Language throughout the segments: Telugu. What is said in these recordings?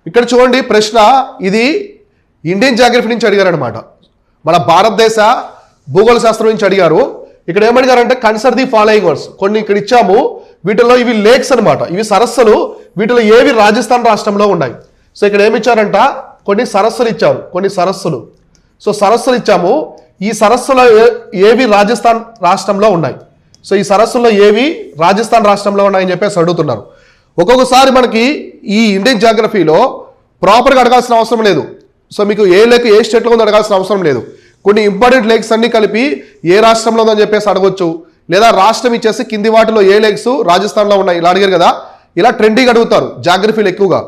ఇక్కడ చూడండి ప్రశ్న, ఇది ఇండియన్ జాగ్రఫీ నుంచి అడిగారనమాట. మన భారతదేశ భూగోళ శాస్త్రం నుంచి అడిగారు. ఇక్కడ ఏమడిగారంటే కన్సిడర్ ది ఫాలోయింగ్ వర్డ్స్. కొన్ని ఇక్కడ ఇచ్చాము, వీటిలో ఇవి లేక్స్ అనమాట, ఇవి సరస్సులు. వీటిలో ఏవి రాజస్థాన్ రాష్ట్రంలో ఉన్నాయి. సో ఇక్కడ ఏమి ఇచ్చారంట, కొన్ని సరస్సులు ఇచ్చారు, కొన్ని సరస్సులు. సో సరస్సులు ఇచ్చాము, ఈ సరస్సులో ఏవి రాజస్థాన్ రాష్ట్రంలో ఉన్నాయి. సో ఈ సరస్సుల్లో ఏవి రాజస్థాన్ రాష్ట్రంలో ఉన్నాయని చెప్పేసి అడుగుతున్నారు. ఒక్కొక్కసారి మనకి ఈ ఇండియన్ జాగ్రఫీలో ప్రాపర్గా అడగాల్సిన అవసరం లేదు. సో మీకు ఏ లేక్ ఏ స్టేట్లో ఉందో అడగాల్సిన అవసరం లేదు. కొన్ని ఇంపార్టెంట్ లేక్స్ అన్ని కలిపి ఏ రాష్ట్రంలో ఉందని చెప్పేసి అడగొచ్చు, లేదా రాష్ట్రం ఇచ్చేసి కింది వాటిలో ఏ లేక్స్ రాజస్థాన్లో ఉన్నాయి ఇలా అడిగారు కదా. ఇలా ట్రెండింగ్ అడుగుతారు జాగ్రఫీలు ఎక్కువగా.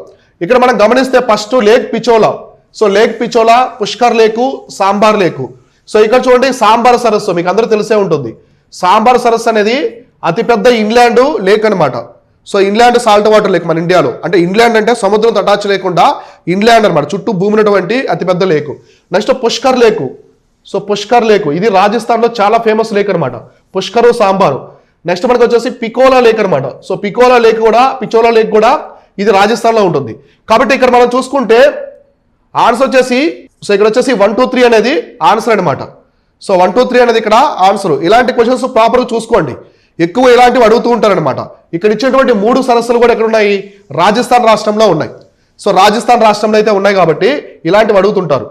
ఇక్కడ మనం గమనిస్తే first lake Pichola. So lake Pichola, Pushkar lake, Sambhar lake. So ఇక్కడ చూడండి సాంబార్ సరస్సు మీకు అందరూ తెలిసే ఉంటుంది. సాంబార్ సరస్సు అనేది అతిపెద్ద ఇన్లాండ్ లేక్ అనమాట. So inland salt water lake మన ఇండియాలో. అంటే ఇన్లాండ్ అంటే సముద్రంతో అటాచ్ లేకుండా ఇన్లాండ్ అనమాట, చుట్టూ భూమి ఉన్నటువంటి అతిపెద్ద లేకు. నెక్స్ట్ పుష్కర్ లేకు. సో పుష్కర్ లేకు ఇది రాజస్థాన్లో చాలా ఫేమస్ లేక్ అనమాట, పుష్కరు సాంబారు. నెక్స్ట్ మనకు వచ్చేసి పికోలా లేక్ అనమాట. సో పికోలా లేక్ కూడా, పిచోలా లేక్ కూడా ఇది రాజస్థాన్లో ఉంటుంది. కాబట్టి ఇక్కడ మనం చూసుకుంటే ఆన్సర్ వచ్చేసి, సో ఇక్కడ వచ్చేసి 1, 2, 3 అనేది ఆన్సర్ అనమాట. సో 1, 2, 3 అనేది ఇక్కడ ఆన్సర్. ఇలాంటి క్వశ్చన్స్ ప్రాపర్గా చూసుకోండి, ఎక్కువ ఇలాంటివి అడుగుతూ ఉంటారనమాట. ఇక్కడ ఇచ్చేటువంటి 3 సరస్సులు కూడా ఎక్కడ ఉన్నాయి, రాజస్థాన్ రాష్ట్రంలో ఉన్నాయి. సో రాజస్థాన్ రాష్ట్రంలో అయితే ఉన్నాయి కాబట్టి ఇలాంటివి అడుగుతుంటారు.